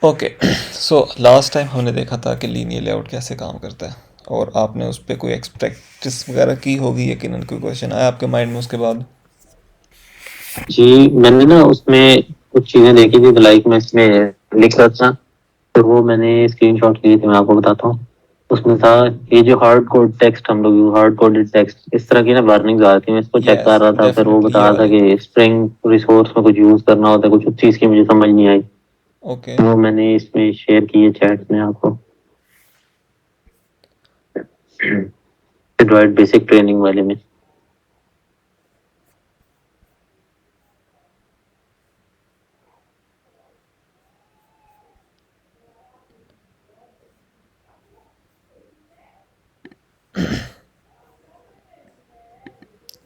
Okay. So last time हमने देखा था कि लीनियर लेआउट कैसे काम करता है, और आपने उस पर कोई प्रैक्टिस वगैरह की होगी यकीनन। कोई क्वेश्चन आया आपके माइंड में उसके बाद? जी, मैंने ना उसमें कुछ चीजें देखी थी, तो लाइक मैं इसमें लिख रहा था, तो वो मैंने स्क्रीनशॉट लिए थे, मैं आपको बताता हूँ। उसमें था ये जो हार्ड कोड टेक्स्ट हम लोग हार्ड कोडेड टेक्स्ट इस तरह की ना वार्निंग्स आ रही थी। मैं इसको चेक कर यस, रहा था, फिर वो डेफिनेटली बता ये रहा था वाले। कि स्ट्रिंग रिसोर्स में कुछ यूज करना होता है, कुछ उस चीज की मुझे समझ नहीं आई। ओके। वो मैंने इसमें शेयर की है चैट में आपको, एंड्रॉइड बेसिक ट्रेनिंग वाले में।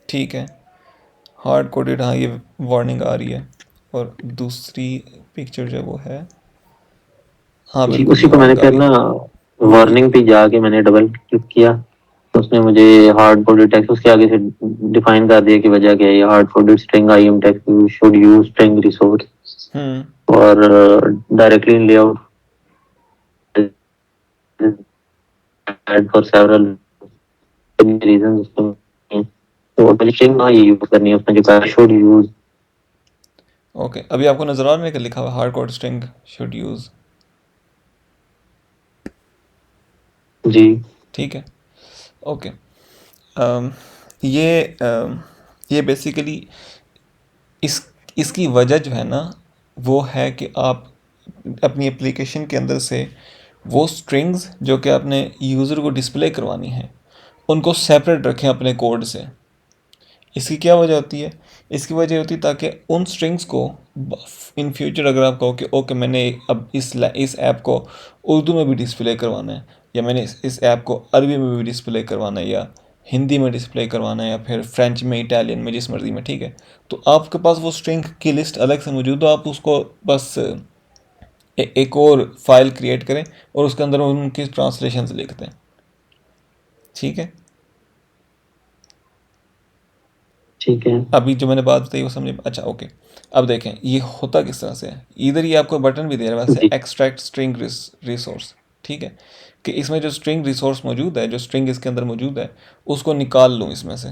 ठीक है, हार्ड कोडेड, हाँ ये वार्निंग आ रही है। और दूसरी पिक्चर जो वो है, हाँ जी, बिल्कुल ये उसी को मैंने वार्निंग आ फिर रही ना है। वार्निंग पे जाके मैंने डबल क्लिक किया, तो उसने मुझे हार्ड कोडेड टेक्स्ट उसके आगे से डिफाइन कर दिया कि वजह क्या है। ये hard coded string item text you should use string resource hmm. और directly in layout for several reasons. तो पहले स्ट्रिंग ना ये यूज करनी है, उसने जो कहा शुड यूज। ओके, अभी आपको नजर आ रहा है कि लिखा हुआ hard code string should use? जी ठीक है। ओके। अम, ये ये बेसिकली इस इसकी वजह जो है ना, वो है कि आप अपनी एप्लीकेशन के अंदर से वो स्ट्रिंग्स जो कि आपने यूज़र को डिस्प्ले करवानी है, उनको सेपरेट रखें अपने कोड से। इसकी क्या वजह होती है? इसकी वजह होती है ताकि उन स्ट्रिंग्स को इन फ्यूचर अगर आप कहो कि ओके मैंने अब इस ऐप को उर्दू में भी डिस्प्ले करवाना है, या मैंने इस ऐप को अरबी में भी डिस्प्ले करवाना है, या हिंदी में डिस्प्ले करवाना है, या फिर फ्रेंच में, इटालियन में, जिस मर्ज़ी में, ठीक है, तो आपके पास वो स्ट्रिंग की लिस्ट अलग से मौजूद हो। आप उसको बस एक और फाइल क्रिएट करें और उसके अंदर उनकी ट्रांसलेशन लिख दें। ठीक है। ठीक है। अभी जो मैंने बात बताई वो समझे? अच्छा ओके। अब देखें ये होता किस तरह से है। इधर ये आपको बटन भी दे रहा है वैसे, जी एक्सट्रैक्ट स्ट्रिंग रिसोर्स। ठीक है, कि इसमें जो स्ट्रिंग रिसोर्स मौजूद है, जो स्ट्रिंग इसके अंदर मौजूद है, उसको निकाल लूँ इसमें से,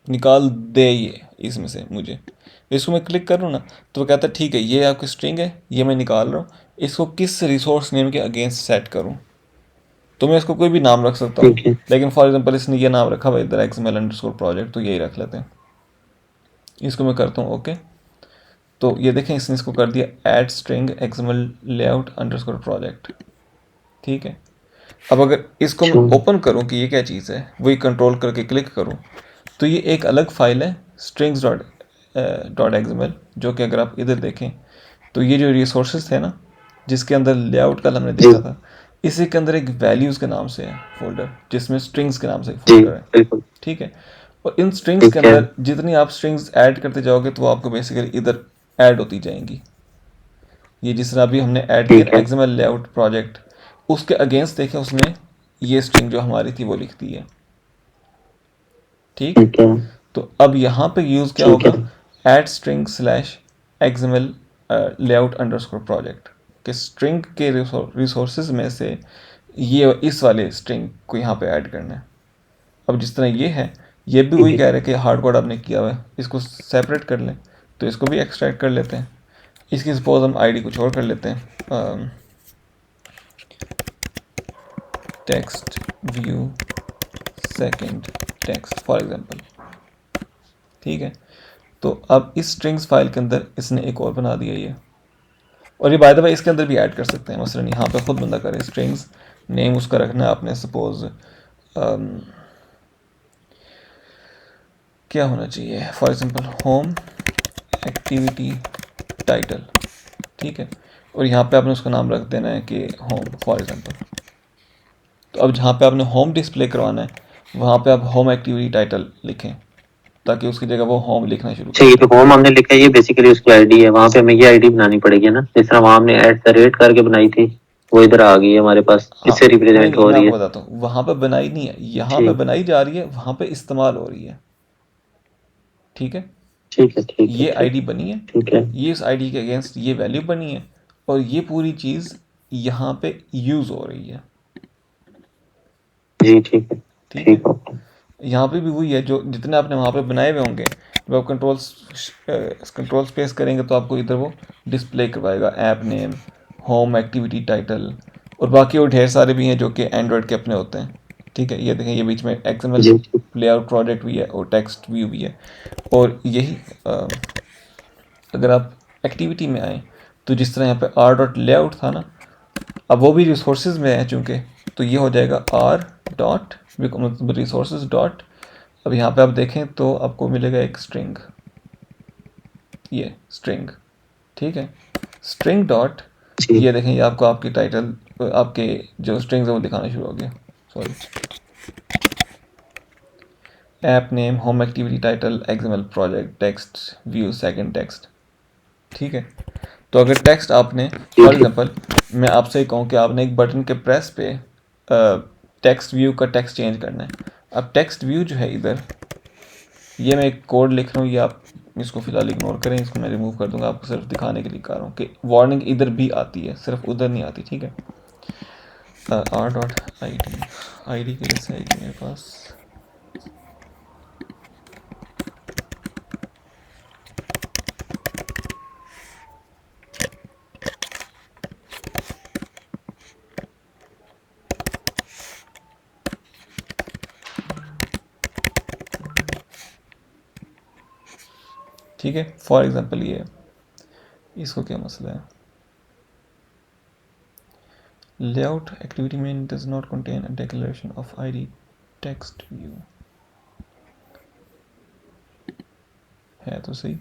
निकाल दे ये इसमें से मुझे। इसको मैं क्लिक करूँ ना, तो वो कहता है ठीक है ये आपकी स्ट्रिंग है, ये मैं निकाल रहा हूँ, इसको किस रिसोर्स नेम के अगेंस्ट सेट करूँ। तो मैं इसको कोई भी नाम रख सकता हूँ, ठीक है। लेकिन फॉर एग्जांपल इसने ये नाम रखा हुआ इधर एक्सएमएल अंडरस्कोर प्रोजेक्ट, तो यही रख लेते हैं। इसको मैं करता हूँ ओके। तो ये देखें इसने इसको कर दिया add string XML layout underscore project. ठीक है। अब अगर इसको मैं अच्छा। ओपन करूँ कि ये क्या चीज़ है, वही कंट्रोल करके क्लिक करूँ, तो ये एक अलग फाइल है स्ट्रिंग्स डॉट एक्सएमएल, जो कि अगर आप इधर देखें तो ये जो रिसोर्सेज थे ना, जिसके अंदर लेआउट कल हमने जी देखा था, इसी के अंदर एक वैल्यूज़ के नाम से है फोल्डर, जिसमें स्ट्रिंग्स के नाम से एक जी फोल्डर है। बिल्कुल। ठीक है। और इन स्ट्रिंग्स के ठीक है। अंदर जितनी आप स्ट्रिंग्स ऐड करते जाओगे तो वो आपको बेसिकली इधर ऐड होती जाएंगी। ये जिस तरह अभी हमने ऐड किया ठीक है। एक्सएमएल लेआउट प्रोजेक्ट, उसके अगेंस्ट देखें उसने ये स्ट्रिंग जो हमारी थी वो लिख दी है। ठीक। ठीक है। तो अब यहाँ पे यूज़ क्या ठीक होगा, है। Add string slash XML layout underscore project के स्ट्रिंग के रिसोर्सेज में से ये इस वाले स्ट्रिंग को यहाँ पे ऐड करना है। अब जिस तरह ये है, ये भी ठीक वही है। कह रहे हैं कि हार्ड कोड आपने किया हुआ है, इसको सेपरेट कर लें, तो इसको भी एक्सट्रैक्ट कर लेते हैं। इसकी सपोज हम आईडी कुछ और कर लेते हैं, text view second text for example. ठीक है। तो अब इस स्ट्रिंग्स फाइल के अंदर इसने एक और बना दिया ये, और ये बाय द वे इसके अंदर भी ऐड कर सकते हैं। मसलन यहाँ पे खुद बंदा करे स्ट्रिंग्स नेम उसका रखना है आपने, सपोज क्या होना चाहिए, for example home activity title. ठीक है। और यहाँ पे आपने उसका नाम रख देना है कि होम फॉर एग्जांपल। तो अब जहाँ पे आपने होम डिस्प्ले करवाना है, वहाँ पे आप होम एक्टिविटी टाइटल लिखें, ताकि उसकी जगह वो होम लिखना शुरू अच्छा, कर ये दे। जो होम हमने लिखा है ये बेसिकली उसकी आईडी है, वहां पे हमें ये आईडी बनानी पड़ेगी ना, जिस तरह वहां हमने एट द रेट करके बनाई थी, वो इधर आ गई है हमारे पास, हाँ, इससे नहीं रिप्रेजेंट नहीं हो मैं रही आपको है। बताता हूँ, वहाँ पे बनाई नहीं है, यहाँ पे ठीक। बनाई जा रही है, वहाँ पे इस्तेमाल हो रही है। ठीक है। ठीक है। ठीक है। ये ठीक आईडी है। बनी है, ठीक है। ये इस आईडी के अगेंस्ट ये वैल्यू बनी है, और ये पूरी चीज़ यहाँ पे यूज़ हो रही है। जी ठीक है, ठीक है, ठीक है। यहाँ पे भी वही है, जो जितने आपने वहाँ पे बनाए हुए होंगे, जब आप कंट्रोल स्पेस करेंगे तो आपको इधर वो डिस्प्ले करवाएगा, app name, home, activity title, और बाकी और ढेर सारे भी हैं जो कि एंड्रॉयड के अपने होते हैं। ठीक है, ये देखें, ये बीच में एक्सएमएल जी ठीक। लेआउट प्रोजेक्ट भी है और टेक्स्ट व्यू भी है। और यही अगर आप एक्टिविटी में आए तो जिस तरह यहाँ पे आर डॉट लेआउट था ना, अब वो भी रिसोर्सेज में है चूँकि, तो ये हो जाएगा आर डॉट मतलब रिसोर्सेज डॉट, अब यहाँ पे आप देखें तो आपको मिलेगा एक स्ट्रिंग, ये स्ट्रिंग। ठीक है, स्ट्रिंग डॉट, जी ये देखें, ये आपको आपकी टाइटल, आपके जो स्ट्रिंग्स है वो दिखाना शुरू हो गया। Sorry, app name, home, activity title, XML project, text view, second text. ठीक है, तो अगर टेक्स्ट आपने, जी फॉर ठीक। एग्जांपल मैं आपसे ही कहूँ कि आपने एक बटन के प्रेस पे टेक्स्ट व्यू का टेक्स्ट चेंज करना है। अब टेक्स्ट व्यू जो है इधर, ये मैं एक कोड लिख रहा हूँ, ये आप इसको फिलहाल इग्नोर करें, इसको मैं रिमूव कर दूंगा, आपको सिर्फ दिखाने के लिए कर रहा हूँ कि वार्निंग इधर भी आती है, सिर्फ उधर नहीं आती। ठीक है, आर डॉट आई डी के लिए से मेरे पास, ठीक है, फॉर एग्जांपल ये, इसको क्या मसला है, लेआउट एक्टिविटी में does not contain a declaration of ID text view, है तो सही।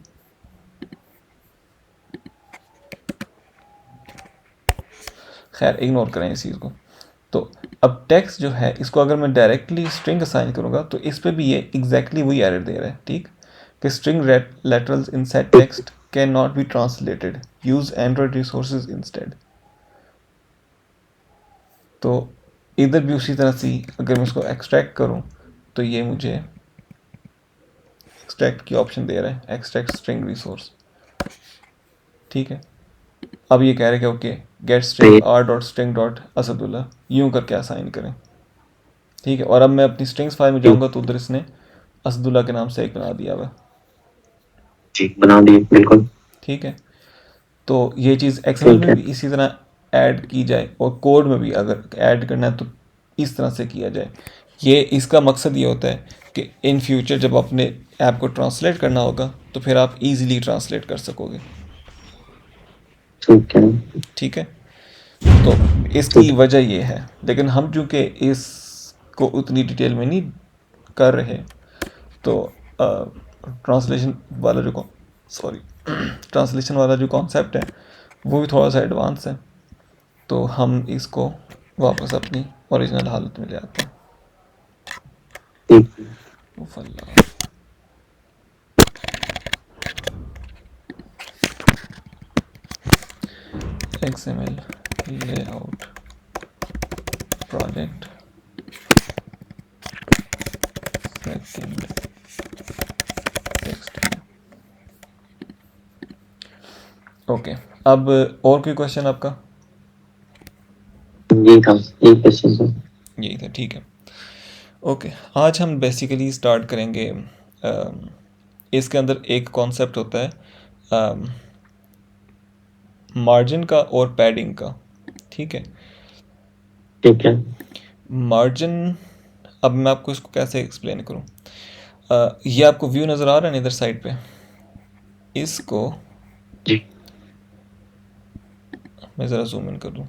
खैर इग्नोर करें इस चीज़ को। तो अब टेक्स्ट जो है, इसको अगर मैं डायरेक्टली स्ट्रिंग असाइन करूँगा तो इस पे भी ये एग्जैक्टली वही एरर दे रहा है। ठीक, कि string laterals inside text can not be translated, use Android resources instead. तो इधर भी उसी तरह से अगर मैं इसको एक्सट्रैक्ट करूँ तो ये मुझे एक्सट्रैक्ट की ऑप्शन दे रहा है, एक्सट्रैक्ट स्ट्रिंग रिसोर्स। ठीक है, अब ये कह रहे हैं कि okay get string R dot string dot Asadullah, यूँ करके असाइन करें। ठीक है, और अब मैं अपनी स्ट्रिंग्स फाइल में जाऊँगा तो उधर इसने असदुल्ला के नाम से एक बना दिया हुआ। जी बना दिए बिल्कुल। ठीक है, तो ये चीज़ एक्सएमएल ठीक में है। भी इसी तरह ऐड की जाए, और कोड में भी अगर ऐड करना है तो इस तरह से किया जाए। ये इसका मकसद ये होता है कि इन फ्यूचर जब अपने ऐप को ट्रांसलेट करना होगा तो फिर आप इजीली ट्रांसलेट कर सकोगे। ठीक है। ठीक है, तो इसकी ठीक। वजह ये है, लेकिन हम चूँकि इसको उतनी डिटेल में नहीं कर रहे, तो ट्रांसलेशन वाला जो सॉरी ट्रांसलेशन वाला जो कॉन्सेप्ट है वो भी थोड़ा सा एडवांस है, तो हम इसको वापस अपनी ओरिजिनल हालत में ले आते हैं। ठीक। उफ अल्लाह, XML layout project second text. Okay, अब और कोई क्वेश्चन आपका? ये था एक क्वेश्चन था। यही था, ठीक है। ओके, आज हम बेसिकली स्टार्ट करेंगे, इसके अंदर एक कॉन्सेप्ट होता है मार्जिन का और पैडिंग का। ठीक है, ठीक है। मार्जिन, अब मैं आपको इसको कैसे एक्सप्लेन करूं, ये आपको व्यू नज़र आ रहा है ना इधर साइड पे, इसको जी मैं ज़रा जूम इन कर दूं।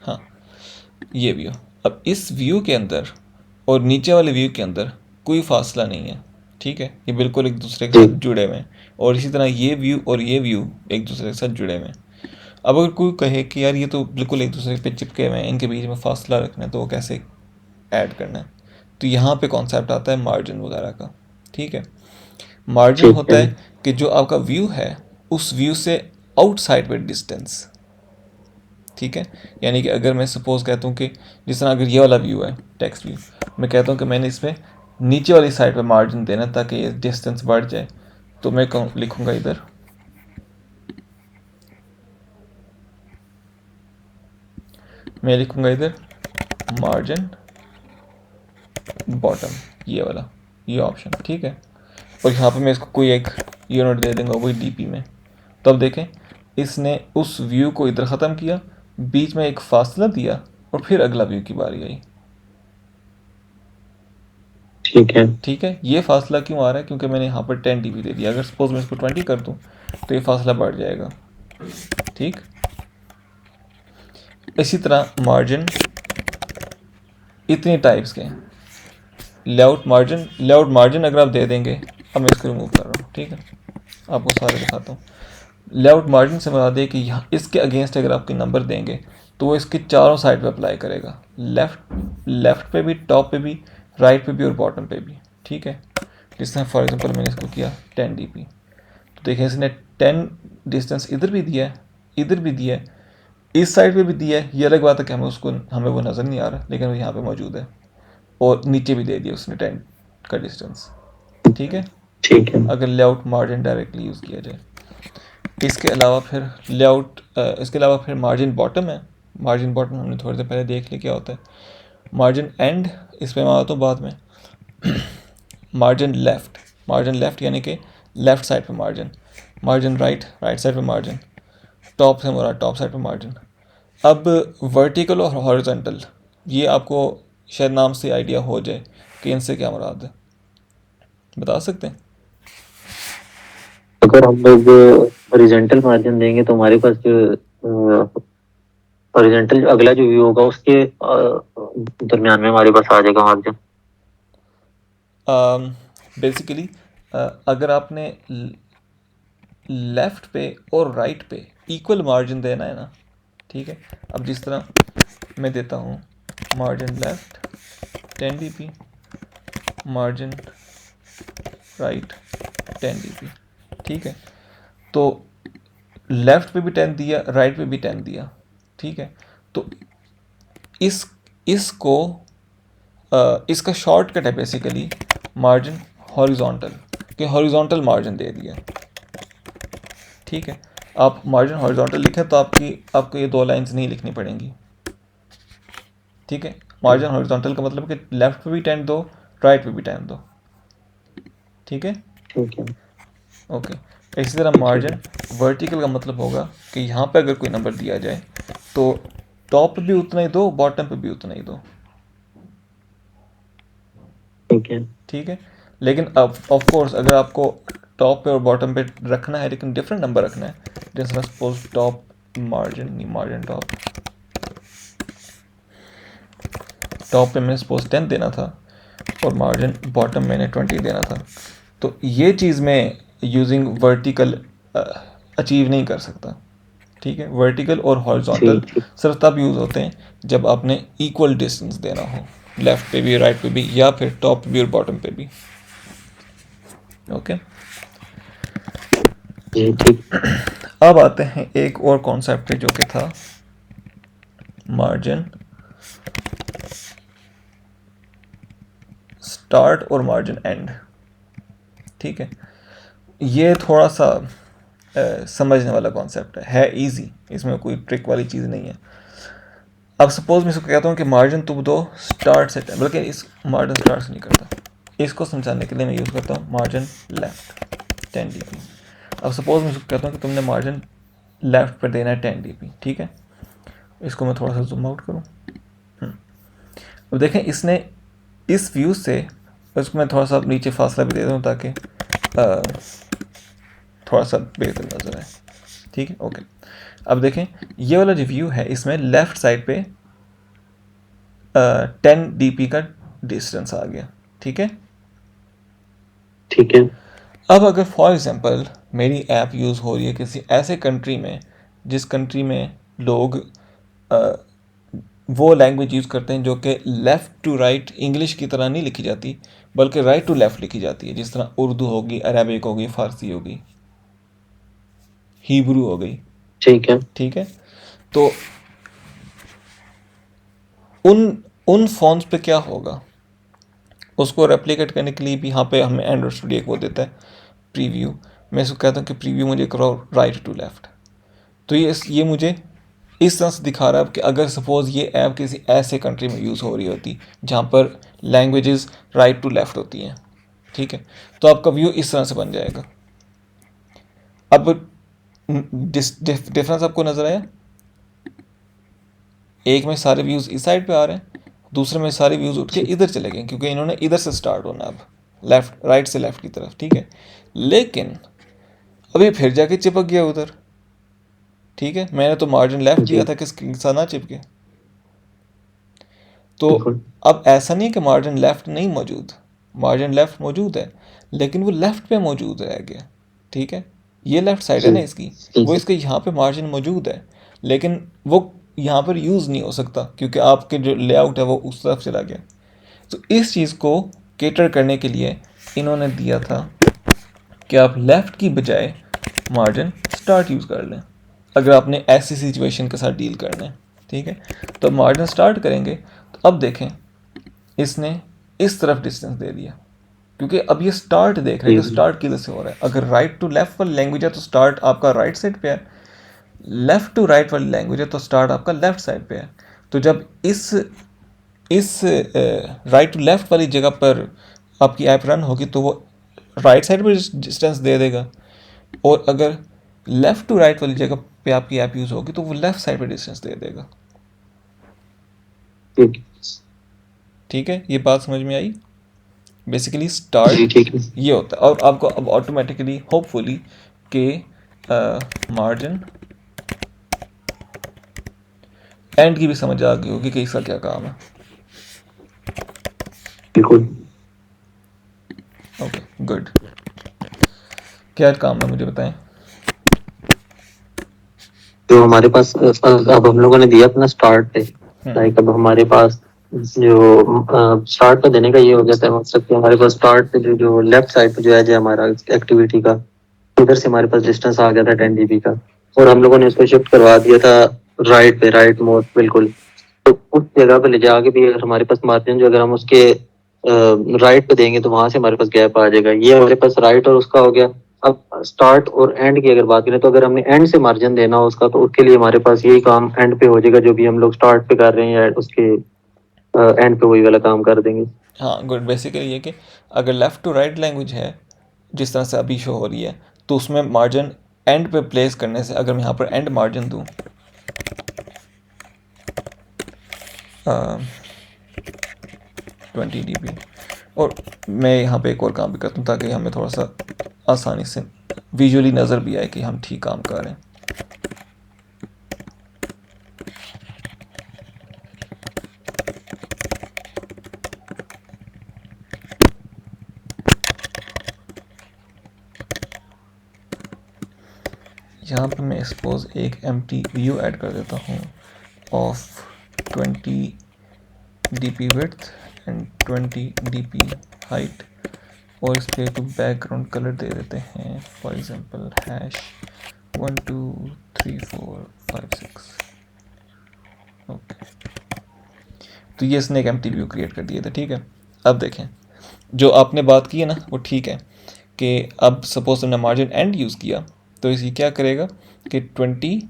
हाँ, ये व्यू, अब इस व्यू के अंदर और नीचे वाले व्यू के अंदर कोई फासला नहीं है। ठीक है, ये बिल्कुल एक दूसरे के जी साथ जुड़े हुए हैं, और इसी तरह ये व्यू और ये व्यू एक दूसरे के साथ जुड़े हुए हैं। अब अगर कोई कहे कि यार ये तो बिल्कुल एक दूसरे पे चिपके हुए हैं, इनके बीच में फासला रखना है, तो वो कैसे ऐड करना है, तो यहाँ पे कॉन्सेप्ट आता है मार्जिन वगैरह का। ठीक है, मार्जिन ठीक होता है। है कि जो आपका व्यू है उस व्यू से आउटसाइड में डिस्टेंस। ठीक है, यानी कि अगर मैं सपोज कहता हूँ कि जिस तरह अगर ये वाला व्यू है टेक्स्ट व्यू, मैं कहता हूँ कि मैंने इसमें नीचे वाली साइड पे मार्जिन देना ताकि ये डिस्टेंस बढ़ जाए, तो मैं लिखूंगा इधर मार्जिन बॉटम, ये वाला, ये ऑप्शन, ठीक है। और यहाँ पे मैं इसको कोई एक यूनिट दे दूंगा वही डीपी में। तो अब देखें, इसने उस व्यू को इधर ख़त्म किया, बीच में एक फासला दिया और फिर अगला व्यू की बारी आई। ठीक है, ये फासला क्यों आ रहा है? क्योंकि मैंने यहाँ पर 10 dB दे दिया। अगर सपोज मैं इसको 20 कर दूँ तो ये फासला बढ़ जाएगा। ठीक, इसी तरह मार्जिन, इतने टाइप्स के लेआउट मार्जिन अगर आप दे देंगे, अब मैं इसको रिमूव कर रहा हूँ, ठीक है, आपको सारे दिखाता हूँ। लेआउट मार्जिन से मुराद है कि यहाँ इसके अगेंस्ट अगर आप कोई नंबर देंगे तो वो इसके चारों साइड पे अप्लाई करेगा, लेफ्ट पे भी, टॉप पे भी, राइट पे भी और बॉटम पे भी। ठीक है, जिस तरह फॉर एग्जांपल मैंने इसको किया 10 dB, तो देखिए इसने 10 डिस्टेंस इधर भी दिया है, इधर भी दिया है, इस साइड पे भी दिया है। ये अलग बात है कि हमें वो नज़र नहीं आ रहा, लेकिन वो यहाँ पे मौजूद है। और नीचे भी दे दिया उसने 10 का डिस्टेंस। ठीक है, अगर लेआउट मार्जिन डायरेक्टली यूज़ किया जाए। इसके अलावा फिर मार्जिन बॉटम है। मार्जिन बॉटम हमने थोड़ी देर पहले देख लिया क्या होता है। मार्जिन एंड, इस पर मैं आता हूँ बाद में। मार्जिन लेफ़्ट यानी कि लेफ़्ट साइड पे मार्जिन राइट साइड पे मार्जिन, टॉप से मुराद टॉप साइड पे मार्जिन। अब वर्टिकल और हॉरिजॉन्टल, ये आपको शायद नाम से आइडिया हो जाए कि इनसे क्या मुराद है, बता सकते हैं? अगर हम लोग हॉरिजॉन्टल मार्जिन देंगे तो हमारे पास हॉरिजॉन्टल अगला जो व्यू होगा उसके दरमियान में हमारे पास आ जाएगा मार्जिन। बेसिकली अगर आपने लेफ़्ट पे और राइट पे इक्वल मार्जिन देना है ना, ठीक है। अब जिस तरह मैं देता हूँ margin left 10 dB, margin right 10 dB, ठीक है। तो लेफ़्ट पे भी 10 दिया, राइट पे भी 10 दिया, ठीक है। तो इसको इसका शॉर्टकट है बेसिकली मार्जिन हॉरिजॉन्टल, कि हॉरिजॉन्टल मार्जिन दे दिया। ठीक है, आप मार्जिन हॉरिजॉन्टल लिखें तो आपको ये 2 लाइंस नहीं लिखनी पड़ेंगी। ठीक है, मार्जिन हॉरिजॉन्टल का मतलब कि लेफ्ट पे भी 10 दो, राइट पे भी 10 दो। ठीक है, ओके। इसी तरह मार्जिन वर्टिकल का मतलब होगा कि यहाँ पे अगर कोई नंबर दिया जाए तो टॉप पे भी उतना ही दो, बॉटम पे भी उतना ही दो। ठीक है, लेकिन अब ऑफ कोर्स अगर आपको टॉप पे और बॉटम पे रखना है, लेकिन डिफरेंट नंबर रखना है, जैसे सपोज टॉप मार्जिन टॉप पे मैंने सपोज 10 देना था और मार्जिन बॉटम मैंने 20 देना था, तो ये चीज़ मैं यूजिंग वर्टिकल अचीव नहीं कर सकता। ठीक है, वर्टिकल और हॉरिजॉन्टल सिर्फ तब यूज़ होते हैं जब आपने इक्वल डिस्टेंस देना हो, लेफ्ट पे भी, राइट पे भी, या फिर टॉप पे भी और बॉटम पे भी। ओके, अब आते हैं एक और कॉन्सेप्ट पे जो कि था मार्जिन स्टार्ट और मार्जिन एंड। ठीक है, ये थोड़ा सा समझने वाला कॉन्सेप्ट है इजी, इसमें कोई ट्रिक वाली चीज़ नहीं है। अब सपोज मैं इसको कहता हूँ कि मार्जिन तुम दो स्टार्ट से, बल्कि इस मार्जिन स्टार्ट से नहीं करता, इसको समझाने के लिए मैं यूज़ करता हूँ मार्जिन लेफ्ट 10 dB। अब सपोज मैं इसको कहता हूँ कि तुमने मार्जिन लेफ्ट पर देना है 10 dB। ठीक है, इसको मैं थोड़ा सा जूम आउट करूँ। अब देखें, इसने इस व्यू से, उसको मैं थोड़ा सा नीचे फासला भी दे दूँ ताकि थोड़ा सा बेहतर नज़र आए। ठीक है, ओके। अब देखें, ये वाला जो व्यू है इसमें लेफ़्ट साइड पे 10 dB का डिस्टेंस आ गया। ठीक है, अब अगर फॉर एग्जांपल मेरी ऐप यूज़ हो रही है किसी ऐसे कंट्री में जिस कंट्री में लोग वो लैंग्वेज यूज़ करते हैं जो कि लेफ़्ट टू राइट इंग्लिश की तरह नहीं लिखी जाती, बल्कि राइट टू लेफ़्ट लिखी जाती है, जिस तरह उर्दू होगी, अरबिक होगी, फ़ारसी होगी, हिब्रू हो गई। ठीक है, तो उन फ़ॉन्ट्स पे क्या होगा, उसको रेप्लिकेट करने के लिए भी यहाँ पे हमें एंड्रॉइड स्टूडियो वो देता है प्रीव्यू। मैं इसको कहता हूँ कि प्रीव्यू मुझे कराओ राइट टू लेफ़्ट। तो ये मुझे इस तरह से दिखा रहा है कि अगर सपोज़ ये ऐप किसी ऐसे कंट्री में यूज़ हो रही होती जहाँ पर लैंग्वेजेस राइट टू लेफ़्ट होती हैं, ठीक है, तो आपका व्यू इस तरह से बन जाएगा। अब डिफरेंस आपको नज़र आया? एक में सारे व्यूज़ इस साइड पे आ रहे हैं, दूसरे में सारे व्यूज़ उठ के इधर चले गए क्योंकि इन्होंने इधर से स्टार्ट होना, अब लेफ़्ट राइट से लेफ़्ट की तरफ, ठीक है। लेकिन अब ये फिर जाके चिपक गया उधर, ठीक है। मैंने तो मार्जिन लेफ़्ट जी दिया था कि स्क्रीन सा ना चिपके। तो बिल्कुल। अब ऐसा नहीं है कि मार्जिन लेफ़्ट नहीं मौजूद, मार्जिन लेफ़्ट मौजूद है, लेकिन वो लेफ़्ट पे मौजूद रह गया, ठीक है। ये लेफ़्ट साइड है जी ना इसकी, वो इसके यहाँ पे मार्जिन मौजूद है, लेकिन वो यहाँ पर यूज़ नहीं हो सकता क्योंकि आपके जो लेआउट है वो उस तरफ चला गया। तो इस चीज़ को केटर करने के लिए इन्होंने दिया था कि आप लेफ़्ट की बजाय मार्जिन स्टार्ट यूज़ कर लें अगर आपने ऐसी सिचुएशन के साथ डील करना है, ठीक है। तो मार्जिन स्टार्ट करेंगे तो अब देखें इसने इस तरफ डिस्टेंस दे दिया क्योंकि अब ये स्टार्ट देख रहे हैं कि जी स्टार्ट किधर से हो रहा है। अगर राइट टू लेफ़्ट वाली लैंग्वेज है तो स्टार्ट आपका राइट साइड पे है, लेफ़्ट टू राइट वाली लैंग्वेज है तो स्टार्ट आपका लेफ़्ट साइड पे है। तो जब इस राइट टू लेफ़्ट वाली जगह पर आपकी ऐप रन होगी तो वो राइट साइड पर डिस्टेंस दे देगा, और अगर लेफ़्ट टू राइट वाली जगह पे आपकी ऐप यूज़ होगी तो वो लेफ़्ट साइड पर डिस्टेंस दे देगा, ठीक ठीक है। ये बात समझ में आई? बेसिकली जी स्टार्ट ठीक है। ये होता है, और आपको अब ऑटोमेटिकली होपफुली के मार्जिन एंड की भी समझ आ गई होगी कि इसका क्या काम है। बिल्कुल। Okay good. क्या काम है मुझे बताएं। जो हमारे पास अब हम लोगों ने दिया अपना स्टार्ट पे, लाइक अब हमारे पास जो स्टार्ट पे देने का ये हो जाता है मतलब कि हमारे पास स्टार्ट पे जो लेफ्ट साइड पे जो है जो हमारा एक्टिविटी का, उधर से हमारे पास डिस्टेंस आ गया था 10 dB का, और हम लोगों ने उसको शिफ्ट करवा दिया था राइट पे, राइट मोड बिल्कुल। तो उस जगह पे ले जाके भी अगर हमारे पास मार्जिन जो अगर हम उसके राइट पे देंगे तो वहां से हमारे पास गैप आ जाएगा। ये हमारे पास राइट और उसका हो गया। अब स्टार्ट और एंड की अगर बात करें तो अगर हमने एंड से मार्जिन देना हो उसका, तो उसके लिए हमारे पास यही काम एंड पे हो जाएगा, जो भी हम लोग स्टार्ट पे कर रहे हैं या उसके एंड पे वही वाला काम कर देंगे। हाँ गुड। बेसिकली ये कि अगर लेफ़्ट टू राइट लैंग्वेज है जिस तरह से अभी शो हो रही है तो उसमें मार्जिन एंड पे प्लेस करने से, अगर मैं यहाँ पर एंड मार्जिन दूँ 20 dB, और मैं यहाँ पे एक और काम भी करता हूँ ताकि हमें थोड़ा सा आसानी से विजुअली नज़र भी आए कि हम ठीक काम कर रहे हैं। यहाँ पे मैं सपोज एक एम्प्टी व्यू ऐड कर देता हूँ of 20 dp width and 20 dp height, और इस पर एक बैकग्राउंड कलर दे देते हैं, फॉर एग्जांपल हैश 1 2 3 4 5 6। ओके, तो ये इसने एक एम्प्टी व्यू क्रिएट कर दिया था, ठीक है। अब देखें जो आपने बात की है ना वो ठीक है कि अब सपोज हमने मार्जिन एंड यूज़ किया तो इसे क्या करेगा कि 20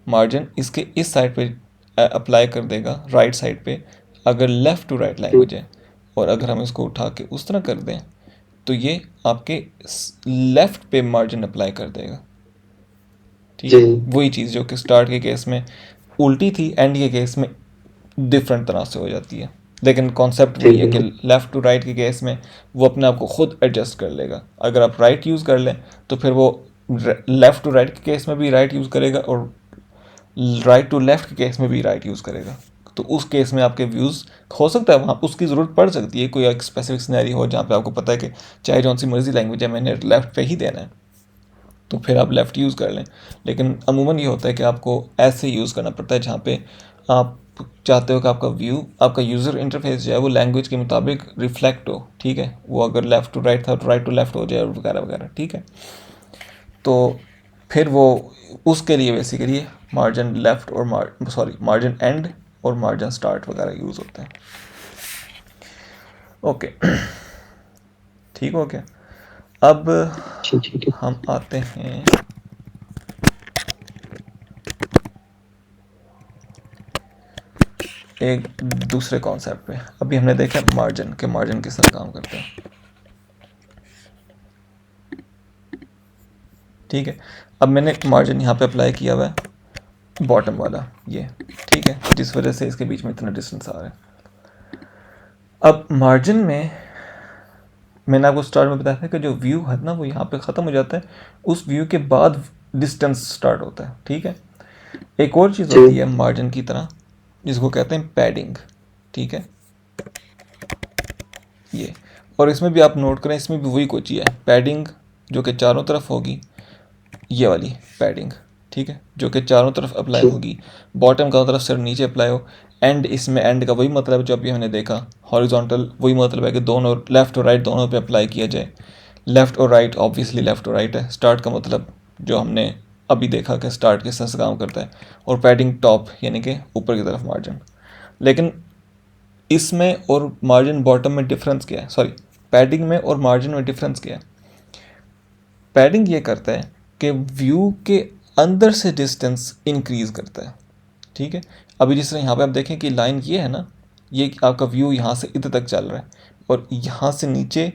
मार्जिन इसके इस साइड पे अप्लाई कर देगा राइट साइड पे अगर लेफ़्ट टू राइट लैंग्वेज है, और अगर हम इसको उठा के उस तरह कर दें तो ये आपके लेफ़्ट पे मार्जिन अप्लाई कर देगा, ठीक है। जी वही चीज़ जो कि स्टार्ट के केस में उल्टी थी एंड के केस में डिफरेंट तरह से हो जाती है, लेकिन कॉन्सेप्ट जी वही है कि बिल्कुल। लेफ़्ट टू राइट के केस में वो अपने आप को खुद एडजस्ट कर लेगा। अगर आप राइट यूज़ कर लें तो फिर वो लेफ़्ट टू राइट के केस में भी राइट यूज़ करेगा और राइट टू लेफ़्ट के केस में भी राइट यूज़ करेगा। तो उस केस में आपके व्यूज़ हो सकता है वहाँ उसकी ज़रूरत पड़ सकती है, कोई एक स्पेसिफिक सिनेरी हो जहाँ पे आपको पता है कि चाहे जौन सी मर्जी लैंग्वेज है मैंने लेफ़्ट पे ही देना है, तो फिर आप लेफ़्ट यूज़ कर लें। लेकिन अमूमन ये होता है कि आपको ऐसे यूज़ करना पड़ता है जहाँ पे आप चाहते हो कि आपका व्यू, आपका यूज़र इंटरफेस जो है वो लैंग्वेज के मुताबिक रिफ्लेक्ट हो, ठीक है। वो अगर लेफ़्ट टू राइट था तो राइट टू लेफ़्ट हो जाए वगैरह वगैरह, ठीक है। तो फिर वो उसके लिए बेसिकली मार्जिन लेफ़्ट और मार्जिन एंड और मार्जिन स्टार्ट वगैरह यूज़ होते हैं। ओके ठीक हो गया। अब ठीक है। हम आते हैं एक दूसरे कॉन्सेप्ट पे। अभी हमने देखा मार्जिन के, मार्जिन किस तरह काम करते हैं, ठीक है। अब मैंने मार्जिन यहाँ पे अप्लाई किया हुआ है, बॉटम वाला ये, ठीक है, जिस वजह से इसके बीच में इतना डिस्टेंस आ रहा है। अब मार्जिन में मैंने आपको स्टार्ट में बताया था कि जो व्यू है ना वो यहाँ पे ख़त्म हो जाता है, उस व्यू के बाद डिस्टेंस स्टार्ट होता है, ठीक है। एक और चीज़ होती है मार्जिन की तरह जिसको कहते हैं पैडिंग, ठीक है, ये। और इसमें भी आप नोट करें, इसमें भी वही कुछ ही है, पैडिंग जो कि चारों तरफ होगी, ये वाली पैडिंग, ठीक है, जो कि चारों तरफ अप्लाई होगी, बॉटम का तरफ सिर्फ नीचे अप्लाई हो। एंड इसमें एंड का वही मतलब है जो अभी हमने देखा, हॉरिजॉन्टल, वही मतलब है कि दोनों लेफ़्ट और राइट दोनों पे अप्लाई किया जाए। लेफ़्ट और राइट ऑब्वियसली लेफ़्ट और राइट है, स्टार्ट का मतलब जो हमने अभी देखा कि स्टार्ट किस तरह से काम करता है, और पैडिंग टॉप यानी कि ऊपर की तरफ मार्जिन। लेकिन इसमें और मार्जिन बॉटम में डिफरेंस क्या है, सॉरी पैडिंग में और मार्जिन में डिफरेंस क्या है। पैडिंग ये करता है कि व्यू के अंदर से डिस्टेंस इंक्रीज करता है, ठीक है। अभी जिस तरह यहाँ पे आप देखें कि लाइन ये है ना, ये आपका व्यू यहाँ से इधर तक चल रहा है और यहाँ से नीचे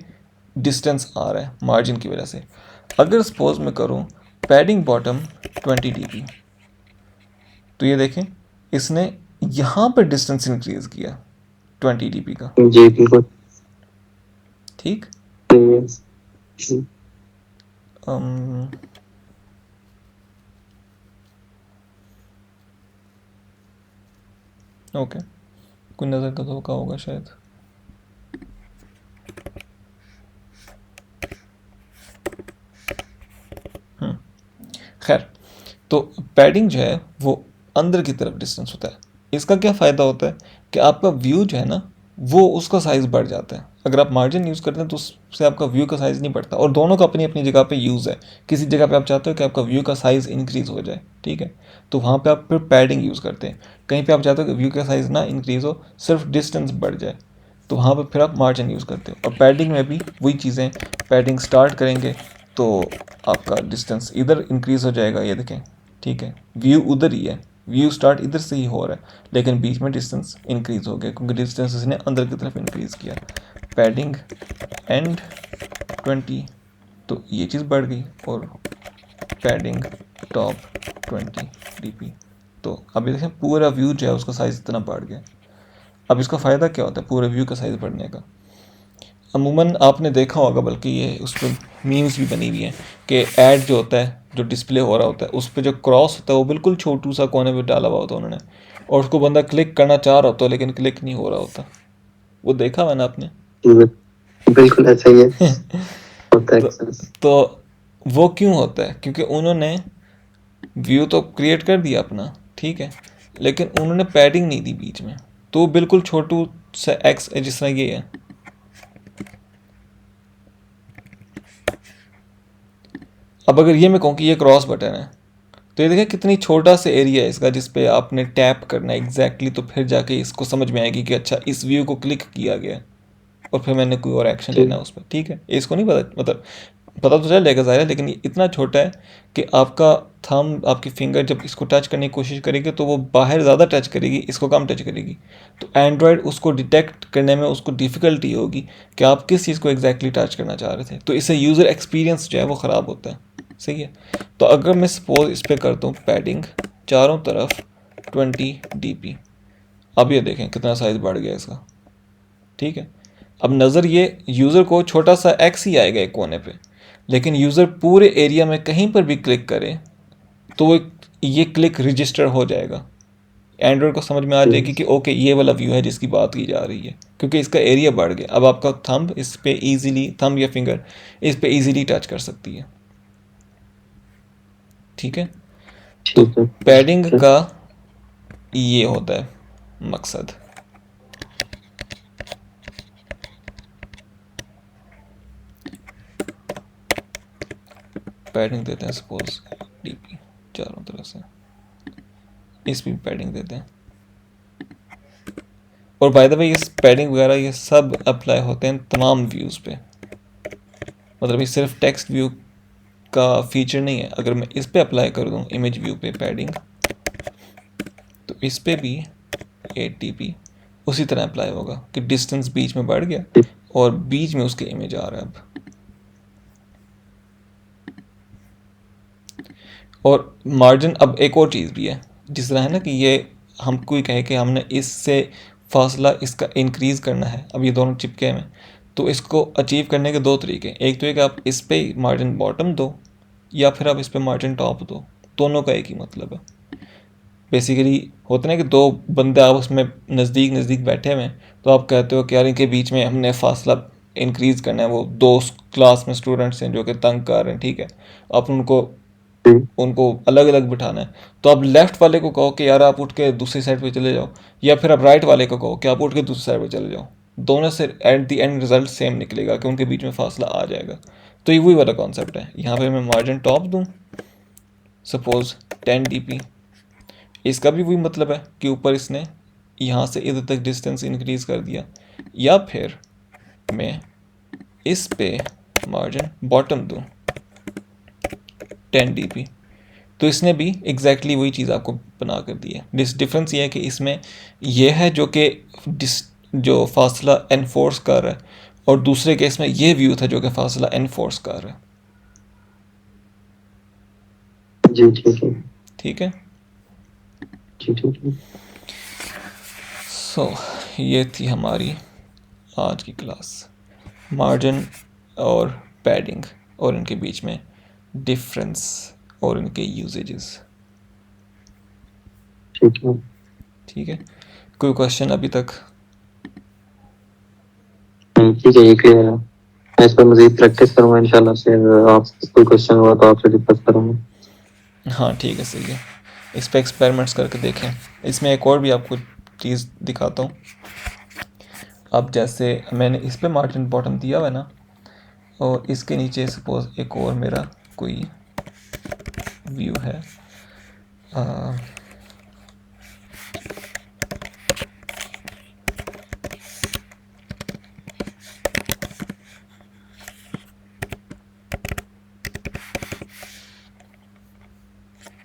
डिस्टेंस आ रहा है मार्जिन की वजह से। अगर सपोज मैं करूँ पैडिंग बॉटम 20 dp, तो ये देखें इसने यहाँ पर डिस्टेंस इंक्रीज किया 20 dp का, जी बिल्कुल। ठीक। जी। ओके, कोई नज़र का धोखा होगा शायद। खैर, तो पैडिंग जो है वो अंदर की तरफ डिस्टेंस होता है। इसका क्या फ़ायदा होता है कि आपका व्यू जो है ना वो उसका साइज़ बढ़ जाता है। अगर आप मार्जिन यूज़ करते हैं तो उससे आपका व्यू का साइज़ नहीं बढ़ता, और दोनों का अपनी अपनी जगह पे यूज़ है। किसी जगह पे आप चाहते हो कि आपका व्यू का साइज़ इंक्रीज़ हो जाए, ठीक है, तो वहाँ पे आप फिर पैडिंग यूज़ करते हैं। कहीं पे आप चाहते हो कि व्यू का साइज़ ना इंक्रीज़ हो, सिर्फ डिस्टेंस बढ़ जाए, तो वहाँ पे फिर आप मार्जिन यूज़ करते हो। और पैडिंग में भी वही चीज़ें, पैडिंग स्टार्ट करेंगे तो आपका डिस्टेंस इधर इंक्रीज़ हो जाएगा, ये देखें, ठीक है, व्यू उधर ही है, व्यू स्टार्ट इधर से ही हो रहा है, लेकिन बीच में डिस्टेंस इंक्रीज़ हो गया क्योंकि डिस्टेंस इसने अंदर की तरफ इंक्रीज़ किया। पैडिंग एंड 20, तो ये चीज़ बढ़ गई, और पैडिंग टॉप 20 dp, तो अभी देखें पूरा व्यू जो है उसका साइज़ इतना बढ़ गया। अब इसका फ़ायदा क्या होता है पूरे व्यू का साइज़ बढ़ने का। अमूमन आपने देखा होगा, बल्कि ये उस पर मीम्स भी बनी हुई हैं कि ऐड जो होता है, जो डिस्प्ले हो रहा होता है, उस पर जो क्रॉस होता है वो बिल्कुल छोटू सा कोने पे डाला हुआ होता है उन्होंने, और उसको बंदा क्लिक करना चाह रहा होता है लेकिन क्लिक नहीं हो रहा होता। वो देखा मैंने आपने। बिल्कुल ऐसा ही है, होता है तो, अक्सर। तो वो क्यों होता है, क्योंकि उन्होंने व्यू तो क्रिएट कर दिया अपना, ठीक है, लेकिन उन्होंने पैडिंग नहीं दी बीच में, तो बिल्कुल छोटू सा एक्स जिस तरह ये है। अब अगर ये मैं कहूँ कि ये क्रॉस बटन है, तो ये देखिए कितनी छोटा सा एरिया है इसका जिस पे आपने टैप करना है एग्जैक्टली, तो फिर जाके इसको समझ में आएगी कि अच्छा इस व्यू को क्लिक किया गया और फिर मैंने कोई और एक्शन लेना है उस पर, ठीक है। इसको नहीं पता, मतलब पता तो चलेगा ज़ाहिर है, लेकिन ये इतना छोटा है कि आपका थंब, आपकी फिंगर जब इसको टच करने की कोशिश करेगी तो वो बाहर ज़्यादा टच करेगी, इसको कम टच करेगी। तो एंड्रॉयड उसको डिटेक्ट करने में उसको डिफ़िकल्टी होगी कि आप किस चीज़ को एग्जैक्टली टच करना चाह रहे थे, तो इससे यूज़र एक्सपीरियंस जो है वो ख़राब होता है, सही है। तो अगर मैं सपोज इस पर करता हूँ पैडिंग चारों तरफ 20 dp, अब ये देखें कितना साइज़ बढ़ गया इसका, ठीक है। अब नज़र ये यूज़र को छोटा सा एक्स ही आएगा एक कोने पे, लेकिन यूज़र पूरे एरिया में कहीं पर भी क्लिक करे तो वो ये क्लिक रजिस्टर हो जाएगा, एंड्रॉयड को समझ में आ जाएगी कि ओके ये वाला व्यू है जिसकी बात की जा रही है, क्योंकि इसका एरिया बढ़ गया। अब आपका थंब इस पे इजीली, थंब या फिंगर इस पे इजीली टच कर सकती है, ठीक है। तो पैडिंग का ये होता है मकसद। पैडिंग देते हैं सपोज डीपी चारों तरफ से, इस भी पैडिंग देते हैं। और बाय द वे ये पैडिंग वगैरह ये सब अप्लाई होते हैं तमाम व्यूज़ पे, मतलब ये सिर्फ टेक्स्ट व्यू का फीचर नहीं है। अगर मैं इस पे अप्लाई कर दूँ इमेज व्यू पे पैडिंग, तो इस पे भी 8 dp उसी तरह अप्लाई होगा कि डिस्टेंस बीच में बढ़ गया और बीच में उसके इमेज आ रहा है अब। और मार्जिन, अब एक और चीज़ भी है, जिस तरह है ना कि ये हम कोई कहे कि हमने इससे फासला इसका इंक्रीज़ करना है, अब ये दोनों चिपके हैं, तो इसको अचीव करने के दो तरीके, एक तो है कि आप इस पे मार्जिन बॉटम दो या फिर आप इस पे मार्जिन टॉप दो, दोनों का एक ही मतलब है। बेसिकली होता है ना कि दो बंदे आपस में नज़दीक नज़दीक बैठे हुए हैं, तो आप कहते हो कि यार इनके बीच में हमने फासला इंक्रीज़ करना है, वो दो क्लास में स्टूडेंट्स हैं जो कि तंग कर रहे हैं, ठीक है, आप उनको उनको अलग अलग बिठाना है, तो आप लेफ़्ट वाले को कहो कि यार आप उठ के दूसरी साइड पे चले जाओ, या फिर आप राइट वाले को कहो कि आप उठ के दूसरी साइड पे चले जाओ, दोनों से at the end result same निकलेगा कि उनके बीच में फासला आ जाएगा। तो ये वही वाला कॉन्सेप्ट है। यहाँ पे मैं मार्जिन टॉप दूँ सपोज 10 dp, इसका भी वही मतलब है कि ऊपर इसने यहाँ से इधर तक डिस्टेंस इंक्रीज़ कर दिया, या फिर मैं इस पे मार्जिन बॉटम दूँ 10 dp, तो इसने भी एग्जैक्टली वही चीज़ आपको बना कर दी है। डिफरेंस ये है कि इसमें यह है जो कि जो फासला एनफोर्स कर रहा है, और दूसरे केस में ये व्यू था जो कि फासला एनफोर्स कर रहा है। जी ठीक है, ठीक है, जी ठीक है। सो ये थी हमारी आज की क्लास, मार्जिन और पैडिंग और इनके बीच में डिफरेंस और इनके यूजेजेस। ठीक है, ठीक है, कोई क्वेश्चन अभी तक? ठीक है, ये क्लियर है। मैं इस पर मजीद प्रैक्टिस करूँगा इंशाल्लाह, फिर आप कोई क्वेश्चन हुआ तो आपसे डिस्कस करूँगा। हाँ ठीक है, सही है, इस पर एक्सपेरिमेंट्स करके देखें। इसमें एक और भी आपको चीज़ दिखाता हूँ। अब जैसे मैंने इस पे मार्जिन बॉटम दिया हुआ है ना, और इसके नीचे सपोज एक और मेरा कोई व्यू है,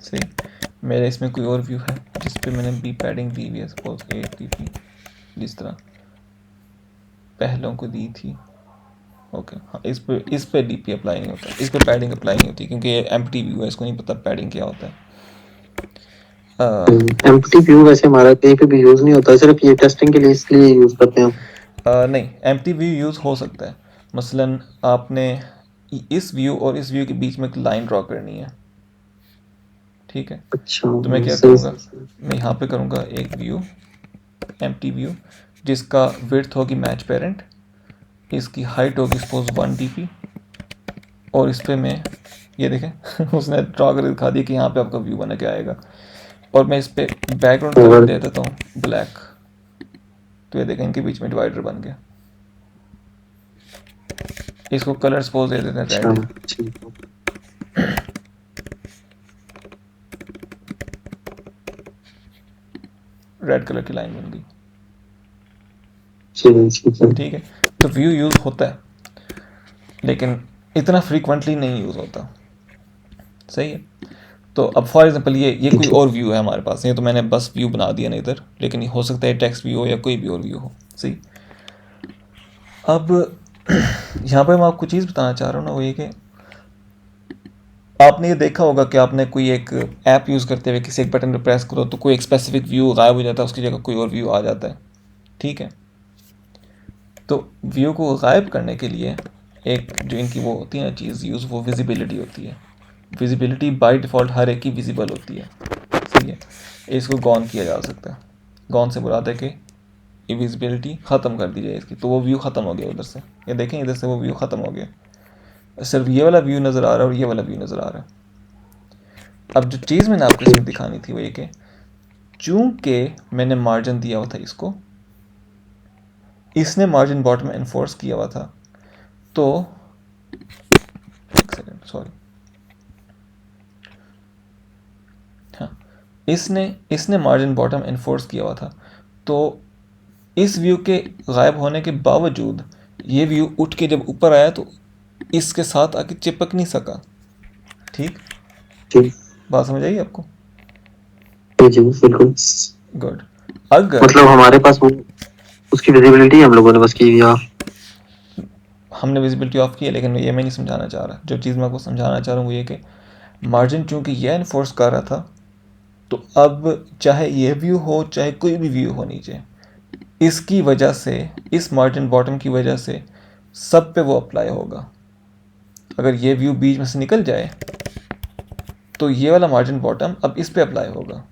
सही, मेरे इसमें कोई और व्यू है जिस पे मैंने बी पैडिंग दी हुई है, सपोज 8 dp, जिस तरह पहलों को दी थी। ओके, हाँ, इस पे डीपी अप्लाई नहीं होता, इस पे पैडिंग अप्लाई नहीं होती, क्योंकि ये एम्प्टी व्यू है, इसको नहीं पता पैडिंग क्या होता है। एम्प्टी व्यू वैसे हमारा कहीं पे भी यूज नहीं होता, सिर्फ ये टेस्टिंग के लिए इसलिए यूज करते हैं। नहीं, एम्प्टी व्यू यूज़ हो सकता है। मसलन आपने इस व्यू और इस व्यू के बीच में एक लाइन ड्रॉ करनी है, ठीक है, अच्छा, तो मैं क्या सही। करूँगा, मैं यहाँ पे करूँगा एक व्यू, एम्प्टी व्यू, जिसका विड्थ होगी मैच पेरेंट, इसकी हाइट होगी सपोज 1 dp, और इस पे मैं ये देखें उसने ड्रॉ कर दिखा दिया कि यहाँ पे आपका व्यू बना के आएगा, और मैं इस पे बैकग्राउंड कलर दे देता हूँ ब्लैक, तो ये देखें इनके बीच में डिवाइडर बन गया। इसको कलर सपोज दे देते हैं अच्छा, रेड, ठीक है। रेड कलर की लाइन बन गई। ठीक है। ठीक है, तो व्यू यूज़ होता है, लेकिन इतना फ्रीक्वेंटली नहीं यूज़ होता। सही है, तो अब फॉर एग्जांपल ये कोई और व्यू है हमारे पास, ये तो मैंने बस व्यू बना दिया ना इधर, लेकिन ये हो सकता है टेक्स्ट व्यू हो या कोई भी और व्यू हो। सही, अब यहाँ पर मैं आपको चीज़ बताना चाह रहा हूँ ना, वो ये कि आपने ये देखा होगा कि आपने कोई एक ऐप यूज़ करते हुए किसी एक बटन पर प्रेस करो तो कोई एक स्पेसिफिक व्यू गायब हो जाता है, उसकी जगह कोई और व्यू आ जाता है। ठीक है, तो व्यू को गायब करने के लिए एक जो इनकी वो होती है ना चीज़ यूज़, वो विजिबिलिटी होती है। विजिबिलिटी बाय डिफ़ॉल्ट हर एक की विजिबल होती है। सही है, इसको गॉन किया जा सकता है। गॉन से मुराद है कि विजिबिलिटी ख़त्म कर दी जाए इसकी, तो वो व्यू ख़त्म हो गया उधर से, ये देखें इधर से वो व्यू ख़त्म हो गया, सिर्फ ये वाला व्यू नज़र आ रहा है और ये वाला व्यू नज़र आ रहा है। अब जो चीज़ मैंने आपको इसमें दिखानी थी वो ये कि चूंकि मैंने मार्जिन दिया हुआ था इसको, इसने मार्जिन बॉटम में इन्फोर्स किया हुआ था, तो एक सेकेंड, सॉरी, हाँ, इसने मार्जिन बॉटम इन्फोर्स किया हुआ था, तो इस व्यू के गायब होने के बावजूद ये व्यू उठ के जब ऊपर आया तो इसके साथ आके चिपक नहीं सका। ठीक, जी बात समझ आई आपको? जी जी, बिल्कुल। गुड। अगर मतलब हमारे पास वो उसकी विजिबिलिटी हम लोगों ने बस की, या हमने विजिबिलिटी ऑफ की है, लेकिन ये मैं नहीं समझाना चाह रहा। जो चीज़ मैं आपको समझाना चाह रहा हूँ वो ये कि मार्जिन चूंकि ये इन्फोर्स कर रहा था, तो अब चाहे ये व्यू हो चाहे कोई भी व्यू हो नीचे, इसकी वजह से, इस मार्जिन बॉटम की वजह से सब पे वो अप्लाई होगा। अगर ये व्यू बीच में से निकल जाए तो ये वाला मार्जिन बॉटम अब इस पे अप्लाई होगा।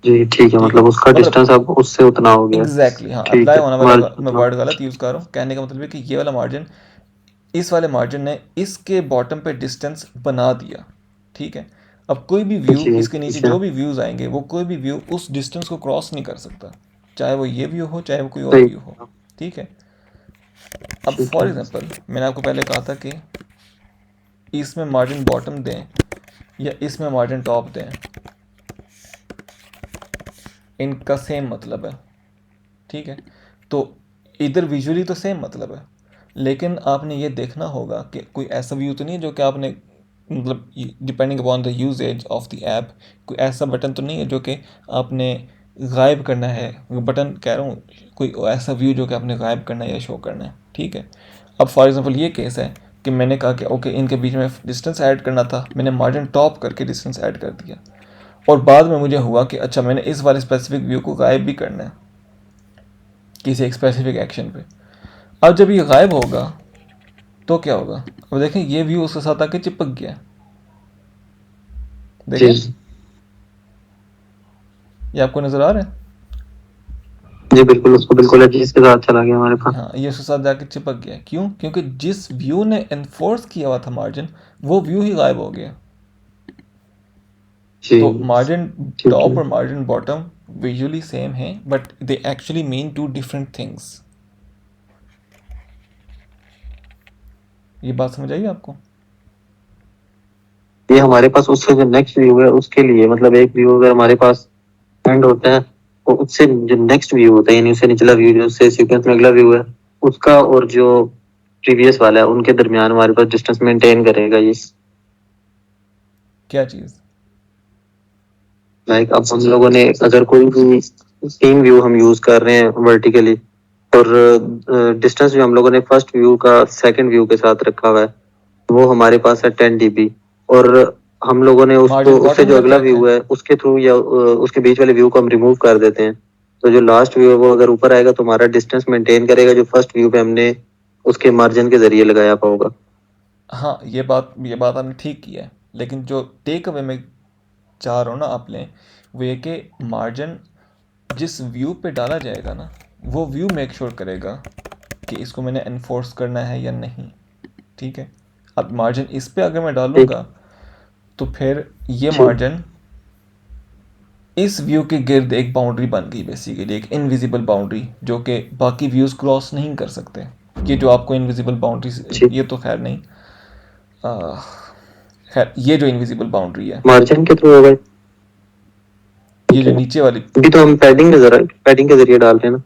जी ठीक है, ठीक है, मतलब उसका मतलब डिस्टेंस अब उससे उतना हो गया। एग्जैक्टली हाँ, ठीक अप्लाई है, होने वाला मार्जिन मैं उतना। वर्ड गलत यूज़ कर रहा हूँ। कहने का मतलब है कि ये वाला मार्जिन, इस वाले मार्जिन ने इसके बॉटम पे डिस्टेंस बना दिया। ठीक है, अब कोई भी व्यू, जी इसके नीचे ठीक है, जो भी व्यूज़ आएंगे वो कोई भी व्यू उस डिस्टेंस को क्रॉस नहीं कर सकता, चाहे वो ये व्यू हो चाहे वो कोई और सही। व्यू हो। ठीक है, अब ठीक फॉर है एग्जांपल मैंने आपको पहले कहा था कि इसमें मार्जिन बॉटम दें या इसमें मार्जिन टॉप दें, इनका सेम मतलब है। ठीक है, तो इधर विजुअली तो सेम मतलब है, लेकिन आपने ये देखना होगा कि कोई ऐसा व्यू तो नहीं है जो कि आपने, मतलब depending upon the usages of the app, कोई ऐसा बटन तो नहीं है जो कि आपने गायब करना है, बटन कह रहा हूँ, कोई ऐसा व्यू जो कि आपने गायब करना है या शो करना है। ठीक है, अब फॉर एग्जांपल ये केस है कि मैंने कहा कि ओके इनके बीच में डिस्टेंस ऐड करना था, मैंने मार्जिन टॉप करके डिस्टेंस ऐड कर दिया, और बाद में मुझे हुआ कि अच्छा मैंने इस वाले स्पेसिफिक व्यू को गायब भी करना है किसी एक स्पेसिफिक एक्शन पे। अब जब ये गायब होगा तो क्या होगा? अब देखें ये व्यू उसके साथ आके चिपक गया, देखें, जी ये आपको नज़र आ रहा है? जी, बिल्कुल उसको बिल्कुल एडजस्ट के साथ चला गया हमारे पास। हाँ, ये उसके साथ जाके चिपक गया। क्यों? क्योंकि जिस व्यू ने एनफोर्स किया हुआ था मार्जिन, वो व्यू ही गायब हो गया। जी तो मार्जिन ठीक टॉप है। और मार्जिन बॉटम विजुअली सेम है, but they actually mean two different things. ये बात समझ आई आपको? ये हमारे पास उससे जो नेक्स्ट व्यू है उसके लिए, मतलब एक व्यू अगर हमारे पास एंड होता है तो उससे जो नेक्स्ट व्यू होता है, यानी उससे निचला व्यू जो उससे सीक्वेंस में अगला व्यू है, उसका और जो प्रीवियस वाला है उनके दरमियान हमारे पास डिस्टेंस मेंटेन करेगा ये। क्या चीज़? लाइक अब हम लोगों ने अगर कोई भी तीन व्यू हम यूज कर रहे हैं वर्टिकली, और डिस्टेंस जो हम लोगों ने फर्स्ट व्यू का सेकंड व्यू के साथ रखा हुआ है वो हमारे पास है 10 dB, और हम लोगों ने उसको मार्जिन उससे बॉटम जो करके अगला रखा व्यू है। है उसके थ्रू या उसके बीच वाले व्यू को हम रिमूव कर देते हैं, तो जो लास्ट व्यू है वो अगर ऊपर आएगा तो हमारा डिस्टेंस मेंटेन करेगा जो फर्स्ट व्यू पे हमने उसके मार्जिन के जरिए लगाया होगा। हाँ, ये बात आपने ठीक की है, लेकिन जो टेक अवे में चाह रहा हूँ ना आप लें, वो ये कि मार्जिन जिस व्यू पे डाला जाएगा ना, वो व्यू मेक श्योर करेगा कि इसको मैंने एनफोर्स करना है या नहीं। ठीक है, अब मार्जिन इस पे अगर मैं ठीक डालूँगा तो फिर ये ठीक मार्जिन इस व्यू के गिर्द एक बाउंड्री बन गई, बेसिकली एक इनविजिबल बाउंड्री जो कि बाकी व्यूज़ क्रॉस नहीं कर सकते। ये जो आपको इनविजिबल बाउंड्री, ठीक। ये तो खैर नहीं, आ, खैर ये जो इनविजिबल बाउंड्री है, मार्जिन के थ्रू होगा। ये ठीक जो है, नीचे वाली, अभी तो हम पैडिंग के जरिए डाल रहे हैं ना।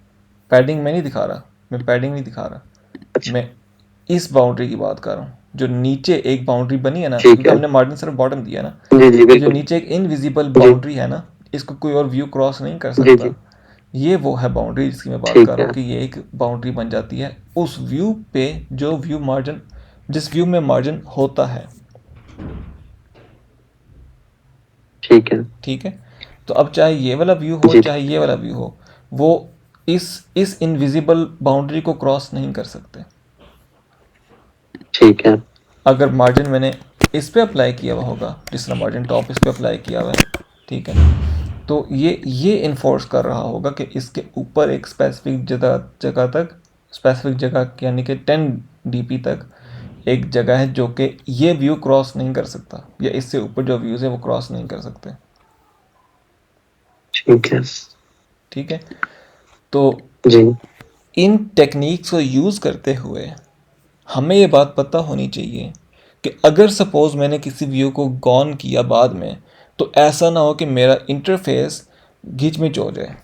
पैडिंग में नहीं दिखा रहा, मैं पैडिंग नहीं दिखा रहा, अच्छा। मैं इस बाउंड्री की बात कर रहा हूँ। जो नीचे एक बाउंड्री बनी है ना, ठीक क्योंकि है। हमने मार्जिन सिर्फ बॉटम दिया ना, जी जी ये जो बिल्कुल। नीचे एक इनविजिबल जी बाउंड्री है ना, इसको कोई और व्यू क्रॉस नहीं कर जी सकता। जी ये वो है बाउंड्री जिसकी मैं बात कर ठीक रहा है। हूँ कि ये एक बाउंड्री बन जाती है उस व्यू पे, जो व्यू मार्जिन, जिस व्यू में मार्जिन होता है। ठीक है। ठीक है, तो अब चाहे ये वाला व्यू हो जी चाहे ये वाला व्यू हो, वो इस इनविजिबल बाउंड्री को क्रॉस नहीं कर सकते। ठीक है। अगर मार्जिन मैंने इस पे अप्लाई किया हुआ होगा, जिस तरह मार्जिन टॉप इस पे अप्लाई किया हुआ है, ठीक है, तो ये इन्फोर्स कर रहा होगा कि इसके ऊपर एक स्पेसिफिक जगह जगह तक, स्पेसिफिक जगह यानी कि 10 dp तक एक जगह है जो कि ये व्यू क्रॉस नहीं कर सकता, या इससे ऊपर जो व्यूज़ है वो क्रॉस नहीं कर सकते। ठीक है। ठीक है, तो जी इन टेक्निक्स को यूज़ करते हुए हमें ये बात पता होनी चाहिए कि अगर सपोज़ मैंने किसी व्यू को गॉन किया बाद में, तो ऐसा ना हो कि मेरा इंटरफेस घिच मिच हो जाए।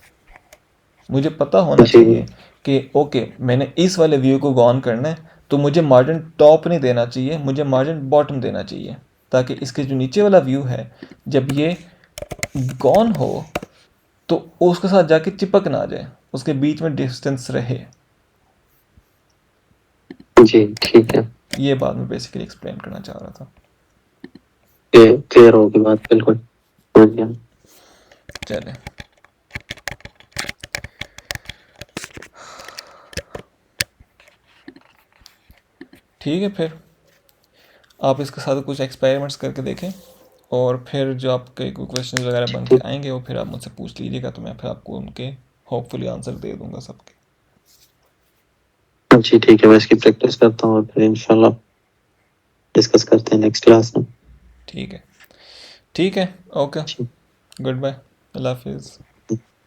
मुझे पता होना जी चाहिए कि ओके मैंने इस वाले व्यू को गॉन करना है, तो मुझे मार्जिन टॉप नहीं देना चाहिए, मुझे मार्जिन बॉटम देना चाहिए। ताकि इसके जो नीचे वाला व्यू है जब ये गॉन हो तो उसके साथ जाके चिपक ना जाए, उसके बीच में डिस्टेंस रहे। जी ठीक है, ये बात मैं बेसिकली एक्सप्लेन करना चाह रहा था। क्लियर होगी बात, बिल्कुल समझ गया। चले, ठीक है, फिर आप इसके साथ कुछ एक्सपेरिमेंट्स करके देखें और फिर जो आपके कोई क्वेश्चन वगैरह बन के ठीक, आएंगे वो फिर आप मुझसे पूछ लीजिएगा, तो मैं फिर आपको उनके होपफुली आंसर दे दूंगा सबके। जी ठीक है, मैं इसकी प्रैक्टिस करता हूँ और फिर इंशाल्लाह डिस्कस करते हैं नेक्स्ट क्लास में। ठीक है, ठीक है, ओके, ठीक, गुड बाय, अल्लाह हाफिज़।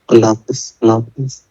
अल्लाह हाफिज़, अल्लाह हाफिज़।